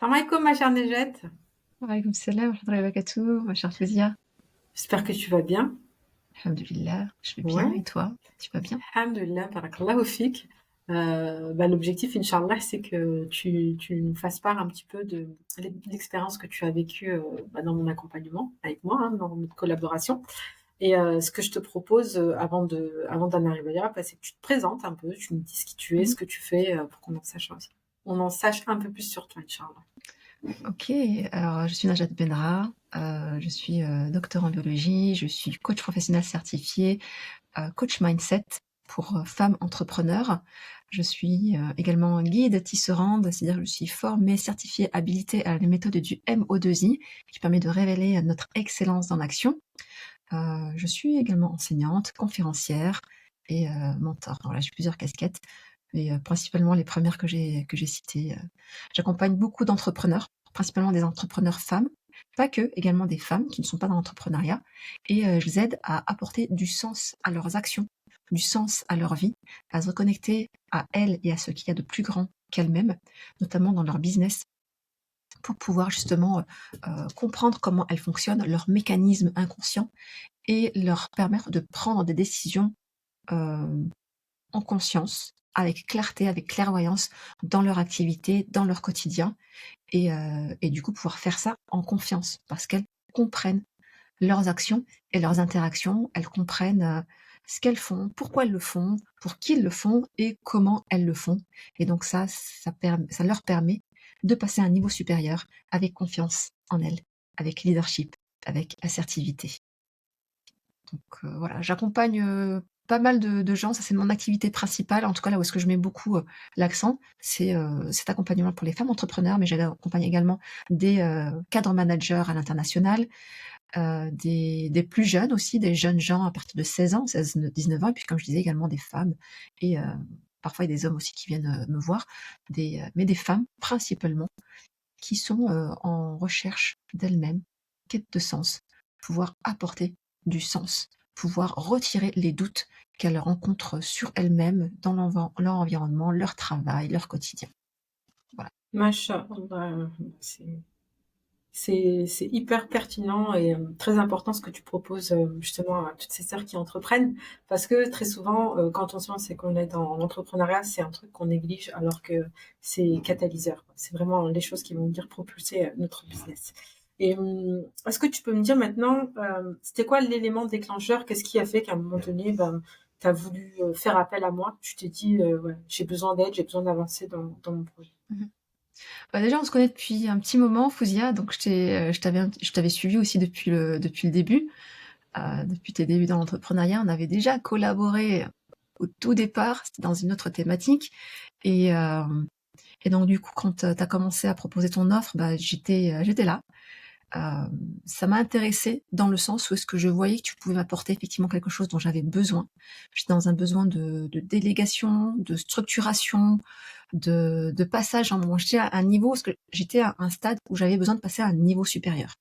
Salam alaikum, ma chère Nejat. Alaykoum salam wa rahmatullahi wa barakatuh, ma chère Fawzia. J'espère que tu vas bien. Alhamdulillah, je vais bien. Ouais. Et toi, tu vas bien? Alhamdulillah, barakallahu fik. L'objectif, Inch'Allah, c'est que tu nous fasses part un petit peu de l'expérience que tu as vécue dans mon accompagnement avec moi, hein, dans notre collaboration. Et ce que je te propose avant d'en arriver là, c'est que tu te présentes un peu, tu nous dis qui tu es, ce Mhm. que tu fais, pour qu'on en sache aussi. On en sache un peu plus sur toi, Inch'Allah. Ok, alors je suis Najat Benra, je suis docteur en biologie, je suis coach professionnel certifié, coach mindset pour femmes entrepreneurs. Je suis également guide tisserande, c'est-à-dire que je suis formée, certifiée, habilitée à la méthode du MO2I qui permet de révéler notre excellence dans l'action. Je suis également enseignante, conférencière et mentor. Voilà, j'ai plusieurs casquettes, mais principalement les premières que j'ai citées. J'accompagne beaucoup d'entrepreneurs, principalement des entrepreneurs femmes, pas que, également des femmes qui ne sont pas dans l'entrepreneuriat, et je les aide à apporter du sens à leurs actions, du sens à leur vie, à se reconnecter à elles et à ce qu'il y a de plus grand qu'elles-mêmes, notamment dans leur business, pour pouvoir justement comprendre comment elles fonctionnent, leurs mécanismes inconscients, et leur permettre de prendre des décisions euh, en conscience, avec clarté, avec clairvoyance, dans leur activité, dans leur quotidien, et du coup pouvoir faire ça en confiance, parce qu'elles comprennent leurs actions et leurs interactions, elles comprennent ce qu'elles font, pourquoi elles le font, pour qui elles le font et comment elles le font. Et donc ça leur permet de passer à un niveau supérieur avec confiance en elles, avec leadership, avec assertivité. Donc voilà, j'accompagne pas mal de gens, ça c'est mon activité principale, en tout cas là où est-ce que je mets beaucoup l'accent, c'est cet accompagnement pour les femmes entrepreneurs, mais j'accompagne également des cadres managers à l'international, des plus jeunes aussi, des jeunes gens à partir de 16 ans, 16-19 ans, et puis comme je disais également des femmes, et parfois il y a des hommes aussi qui viennent me voir, mais des femmes principalement, qui sont en recherche d'elles-mêmes, quête de sens, pouvoir apporter du sens, pouvoir retirer les doutes qu'elles rencontrent sur elles-mêmes, dans leur environnement, leur travail, leur quotidien. Voilà. Masha'Allah, c'est hyper pertinent et très important ce que tu proposes justement à toutes ces sœurs qui entreprennent parce que très souvent quand on se lance et qu'on est dans l'entrepreneuriat, c'est un truc qu'on néglige alors que c'est catalyseur. C'est vraiment les choses qui vont venir propulser notre business. Et est-ce que tu peux me dire maintenant, c'était quoi l'élément déclencheur? Qu'est-ce qui a fait qu'à un moment donné, tu as voulu faire appel à moi? Tu t'es dit, ouais, j'ai besoin d'aide, j'ai besoin d'avancer dans mon projet. Mhm. Bah déjà, on se connaît depuis un petit moment, Fouzia, donc je t'avais suivi aussi depuis le début, depuis tes débuts dans l'entrepreneuriat. On avait déjà collaboré au tout départ, c'était dans une autre thématique, et, euh, et donc du coup, quand tu as commencé à proposer ton offre, bah, j'étais là. Euh, Ça m'a intéressée dans le sens où est-ce que je voyais que tu pouvais m'apporter effectivement quelque chose dont j'avais besoin. J'étais dans un besoin de délégation, de structuration, de passage. J'étais à un niveau, parce que j'étais à un stade où j'avais besoin de passer à un niveau supérieur.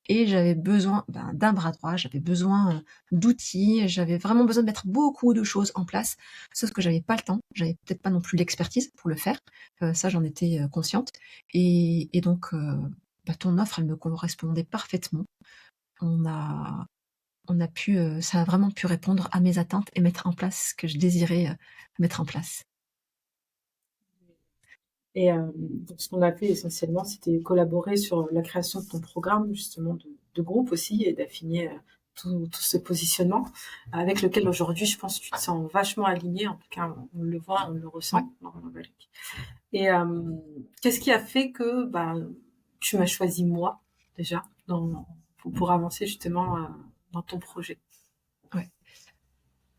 Et j'avais besoin d'un bras droit, j'avais besoin d'outils, j'avais vraiment besoin de mettre beaucoup de choses en place, sauf que j'avais pas le temps, j'avais peut-être pas non plus l'expertise pour le faire, ça j'en étais consciente, et donc ton offre elle me correspondait parfaitement. On a, ça a vraiment pu répondre à mes attentes et mettre en place ce que je désirais mettre en place. Et donc ce qu'on a fait essentiellement, c'était collaborer sur la création de ton programme, justement de groupe aussi, et d'affiner tout ce positionnement avec lequel aujourd'hui, je pense que tu te sens vachement aligné. En tout cas, on le voit, on le Ouais. ressent dans la Belgique. Et qu'est-ce qui a fait que tu m'as choisi moi déjà pour avancer justement dans ton projet? Ouais.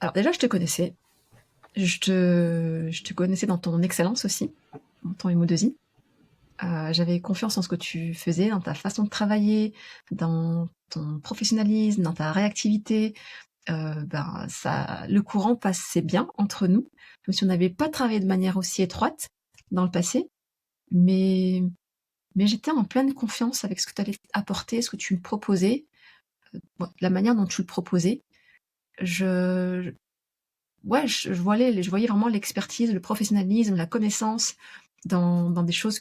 Alors déjà, je te connaissais. Je te connaissais dans ton excellence aussi, dans ton MO2I. J'avais confiance en ce que tu faisais, dans ta façon de travailler, dans ton professionnalisme, dans ta réactivité. Le courant passait bien entre nous, même si on n'avait pas travaillé de manière aussi étroite dans le passé. Mais, mais j'étais en pleine confiance avec ce que tu allais apporter, ce que tu me proposais, la manière dont tu le proposais. Je, ouais, je voyais vraiment l'expertise, le professionnalisme, la connaissance dans des choses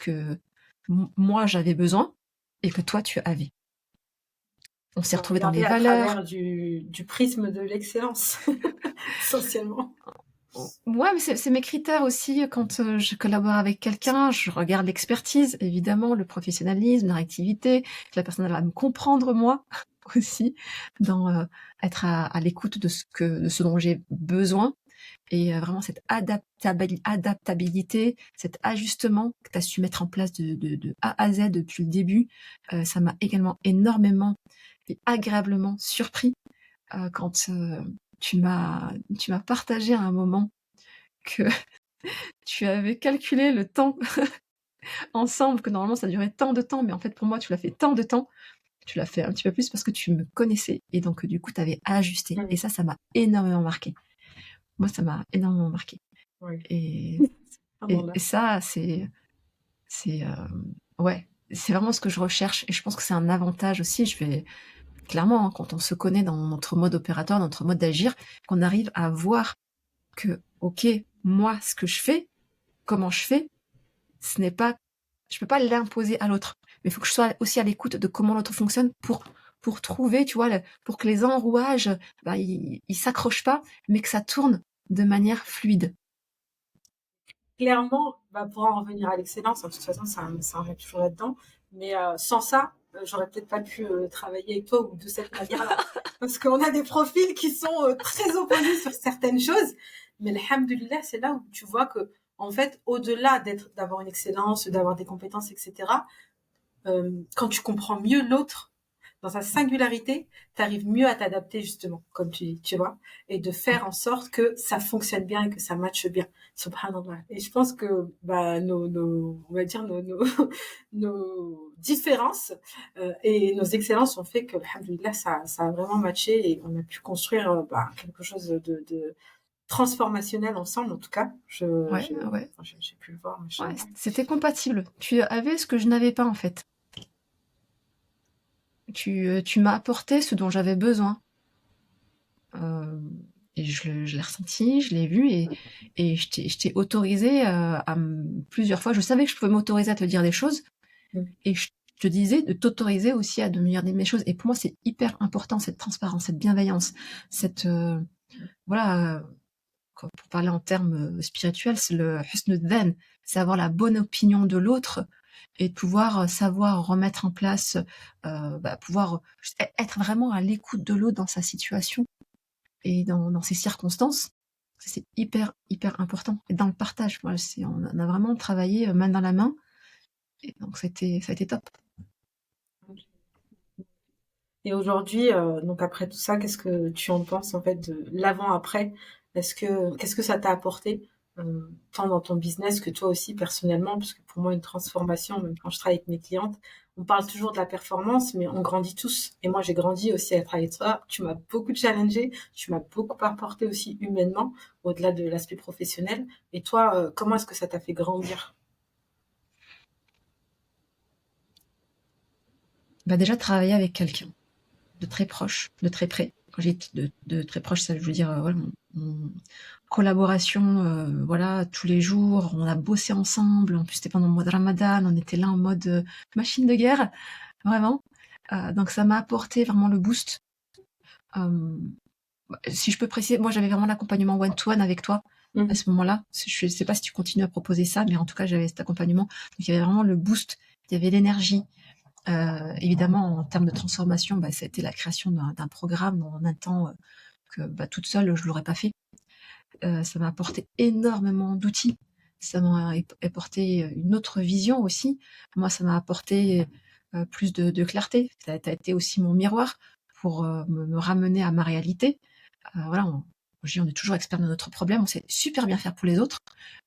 moi j'avais besoin et que toi tu avais. On s'est Faut retrouvés dans les regarder à valeurs. travers du prisme de l'excellence, essentiellement. Ouais, mais c'est mes critères aussi quand je collabore avec quelqu'un. Je regarde l'expertise, évidemment, le professionnalisme, la réactivité, que la personne elle va me comprendre moi aussi, dans être à l'écoute de ce dont j'ai besoin et vraiment cette adaptabilité, cet ajustement que tu as su mettre en place de A à Z depuis le début. Ça m'a également énormément et agréablement surpris quand tu m'as partagé à un moment que tu avais calculé le temps ensemble, que normalement ça durait tant de temps, mais en fait pour moi tu l'as fait tant de temps, tu l'as fait un petit peu plus parce que tu me connaissais et donc du coup tu avais ajusté. Et Mm. ça m'a énormément marqué. Moi ça m'a énormément marqué. Oui. Et, et Alhamdoulilah. ça c'est ouais, c'est vraiment ce que je recherche et je pense que c'est un avantage aussi. Je vais clairement hein, quand on se connaît dans notre mode opératoire, notre mode d'agir, qu'on arrive à voir que ok, moi ce que je fais, comment je fais, ce n'est pas, je peux pas l'imposer à l'autre. Mais il faut que je sois aussi à l'écoute de comment l'autre fonctionne pour trouver, tu vois, pour que les enrouages, bah, ils s'accrochent pas, mais que ça tourne de manière fluide. Clairement, bah, pour en revenir à l'excellence, hein, de toute façon, ça revient toujours là-dedans. Mais sans ça, j'aurais peut-être pas pu travailler avec toi ou de cette manière-là. Parce qu'on a des profils qui sont très opposés sur certaines choses. Mais alhamdoulilah, c'est là où tu vois que, en fait, au-delà d'avoir une excellence, d'avoir des compétences, etc., quand tu comprends mieux l'autre, dans sa singularité, tu arrives mieux à t'adapter justement, comme tu dis, tu vois, et de faire Ouais, en sorte que ça fonctionne bien et que ça matche bien. Subhanallah. Et je pense que bah, on va dire nos différences et nos excellences ont fait que, alhamdoulilah, ça a vraiment matché et on a pu construire bah, quelque chose de transformationnel ensemble. En tout cas, ouais, ouais, j'ai pu le voir, ouais, machallah. c'était compatible. Tu avais ce que je n'avais pas en fait. Tu m'as apporté ce dont j'avais besoin. Euh, et je l'ai ressenti, je l'ai vu et je t'ai autorisé plusieurs fois. Je savais que je pouvais m'autoriser à te dire des choses et je te disais de t'autoriser aussi à de me dire mes choses. Et pour moi, c'est hyper important cette transparence, cette bienveillance, cette voilà. Pour parler en termes spirituels, c'est le husn dhan, c'est avoir la bonne opinion de l'autre et de pouvoir savoir remettre en place, pouvoir être vraiment à l'écoute de l'autre dans sa situation et dans ces circonstances. C'est hyper, hyper important. Et dans le partage, voilà, on a vraiment travaillé main dans la main. Et donc, ça a été top. Et aujourd'hui, donc après tout ça, qu'est-ce que tu en penses en fait de l'avant-après? Qu'est-ce que ça t'a apporté, tant dans ton business que toi aussi personnellement? Parce que pour moi, une transformation, même quand je travaille avec mes clientes, on parle toujours de la performance, mais on grandit tous. Et moi, j'ai grandi aussi à travers toi. Tu m'as beaucoup challengé, tu m'as beaucoup apporté aussi humainement, au-delà de l'aspect professionnel. Et toi, comment est-ce que ça t'a fait grandir? Bah, déjà, travailler avec quelqu'un de très proche, de très près. Quand j'ai dit de très proche, ça veut dire voilà, collaboration, voilà, tous les jours. On a bossé ensemble. En plus, c'était pendant le mois de Ramadan. On était là en mode machine de guerre, vraiment. Donc, ça m'a apporté vraiment le boost. Euh, Si je peux préciser, moi, j'avais vraiment l'accompagnement one-to-one avec toi à Mhm. ce moment-là. Je ne sais pas si tu continues à proposer ça, mais en tout cas, j'avais cet accompagnement. Donc, il y avait vraiment le boost, il y avait l'énergie. Évidemment, en termes de transformation, bah, ça a été la création d'un programme en un temps que bah, toute seule, je ne l'aurais pas fait. Ça m'a apporté énormément d'outils. Ça m'a apporté une autre vision aussi. Moi, ça m'a apporté plus de clarté. Ça a été aussi mon miroir pour me ramener à ma réalité. Voilà, on est toujours expert de notre problème, on sait super bien faire pour les autres,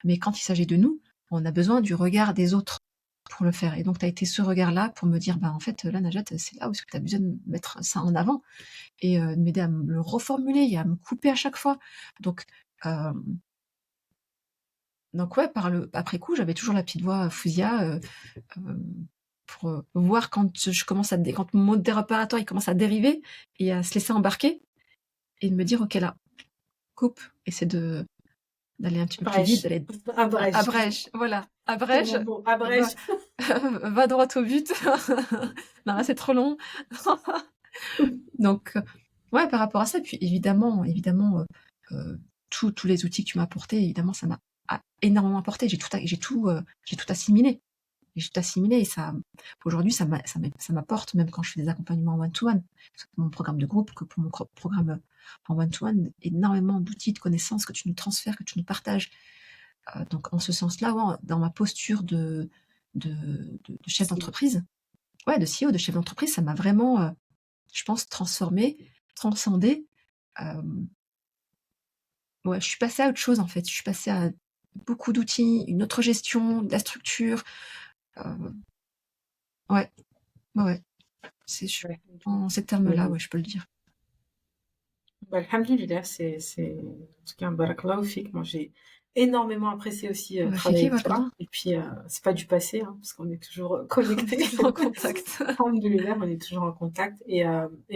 mais quand il s'agit de nous, on a besoin du regard des autres pour le faire. Et donc, tu as été ce regard-là pour me dire, bah, en fait, là, Najat, c'est là où tu as besoin de mettre ça en avant et de m'aider à me le reformuler et à me couper à chaque fois. Donc, euh, donc ouais, après coup, j'avais toujours la petite voix Fousia euh, pour voir quand quand mon mode opératoire il commence à dériver et à se laisser embarquer et de me dire, ok, là, coupe, essaie d'aller un petit peu plus vite, Brèche. d'aller Abrège. abrège, voilà, abrège, Tellement beau. et ben Abrège. Va droit au but. Non, là, c'est trop long. Donc, ouais, par rapport à ça, puis évidemment, tous les outils que tu m'as apportés, évidemment, ça m'a énormément apporté. J'ai tout assimilé. J'ai tout assimilé et ça, aujourd'hui, ça m'apporte, même quand je fais des accompagnements en one-to-one, que ce soit pour mon programme de groupe, que pour mon programme en one-to-one, énormément d'outils, de connaissances que tu nous transfères, que tu nous partages. Donc, en ce sens-là, ouais, dans ma posture de chef d'entreprise, ouais, de CEO, de chef d'entreprise, ça m'a vraiment, je pense, transformée, transcendée. Ouais, je suis passée à autre chose, en fait. Je suis passée à beaucoup d'outils, une autre gestion, de la structure. Ouais, ouais. Ouais. En ces termes-là, ouais, je peux le dire. Bah, alhamdoulilah, en tout cas, barakallahu fik. Moi, j'ai énormément apprécié aussi Ouais, travailler Fiki, avec toi. Wallah. Et puis, c'est pas du passé, hein, parce qu'on est toujours On est connectés. toujours en contact. Alhamdoulilah, on est toujours en contact. Et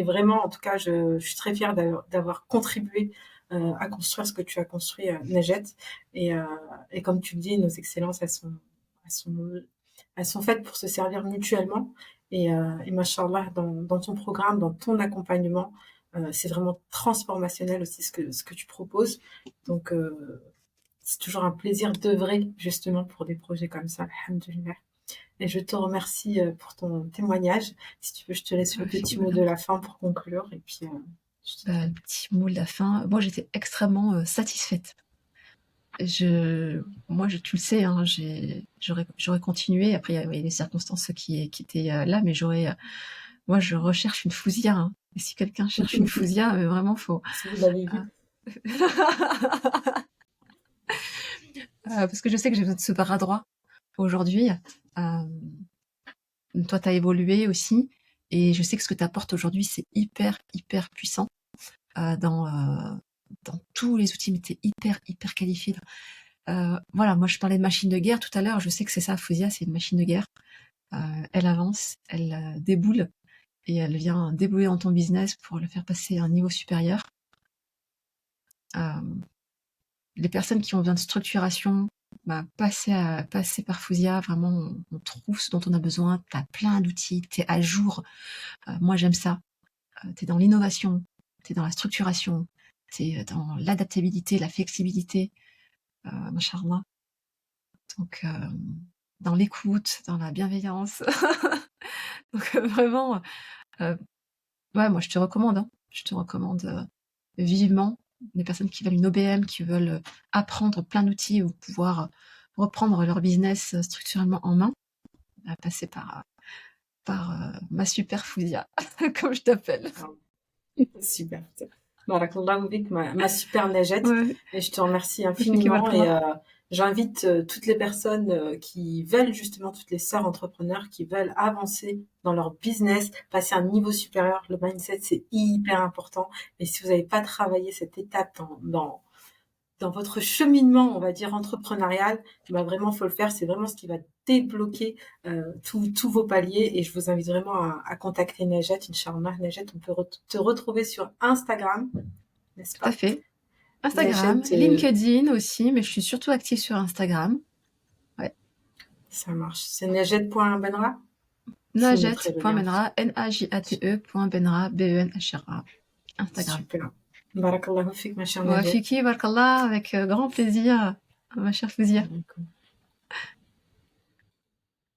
vraiment, en tout cas, je suis très fière d'avoir contribué à construire ce que tu as construit, Najat. Et, euh, et comme tu le dis, nos excellences, elles sont, elles sont faites pour se servir mutuellement. Et machallah, dans ton programme, dans ton accompagnement, c'est vraiment transformationnel aussi ce que tu proposes. Donc, c'est toujours un plaisir d'œuvrer justement pour des projets comme ça, alhamdoulilah. Et je te remercie pour ton témoignage. Si tu veux, je te laisse le Ouais, Fiki, petit mot Wallah. de la fin pour conclure. Et puis, je te dis Le petit mot de la fin. Moi, j'étais extrêmement satisfaite. Tu le sais, hein, j'aurais continué. Après, il y avait des circonstances qui étaient là, mais moi, je recherche une fouzia, hein. Et si quelqu'un cherche une fouzia, vraiment, faut. si vous l'avez vu. Parce que je sais que j'ai besoin de ce bras droit aujourd'hui. Euh, Toi, tu as évolué aussi. Et je sais que ce que tu apportes aujourd'hui, c'est hyper, hyper puissant dans tous les outils, mais tu es hyper, hyper qualifié. Voilà, moi, je parlais de machine de guerre tout à l'heure. Je sais que c'est ça, Fouzia, c'est une machine de guerre. Elle avance, elle déboule et elle vient débouler dans ton business pour le faire passer à un niveau supérieur. Les personnes qui ont besoin de structuration, passer par Fouzia, vraiment, on trouve ce dont on a besoin. Tu as plein d'outils, tu es à jour. Moi, j'aime ça. Tu es dans l'innovation, tu es dans la structuration, tu es dans l'adaptabilité, la flexibilité, machallah. Donc, dans l'écoute, dans la bienveillance. Donc, vraiment, ouais, moi, je te recommande, hein. Je te recommande vivement les personnes qui veulent une OBM, qui veulent apprendre plein d'outils ou pouvoir reprendre leur business structurellement en main, à passer par ma super Fouzia, comme je t'appelle. Super. Barakallahu fik, ma super Najat. Ouais, Et je te remercie Fiki infiniment. Et Wallah. j'invite toutes les personnes qui veulent justement, toutes les sœurs entrepreneurs qui veulent avancer dans leur business, passer à un niveau supérieur. Le mindset, c'est hyper important. Et si vous n'avez pas travaillé cette étape dans votre cheminement, on va dire, entrepreneurial, bah vraiment, faut le faire. C'est vraiment ce qui va débloquer tous vos paliers. Et je vous invite vraiment à contacter Najat, Inch'Allah. Najat, on peut te retrouver sur Instagram, n'est-ce Tout à pas? fait. Instagram, Najat, LinkedIn aussi, mais je suis surtout active sur Instagram. Ouais. ça marche. C'est najat.benra. Je vous mettrai le lien. Najat.benra, Najate.benra, Benhra. Instagram. Super. Barakallahu fik, ma chère Ouais, Najat. Fiki, Barakallah, avec grand plaisir, ma chère Fouzia.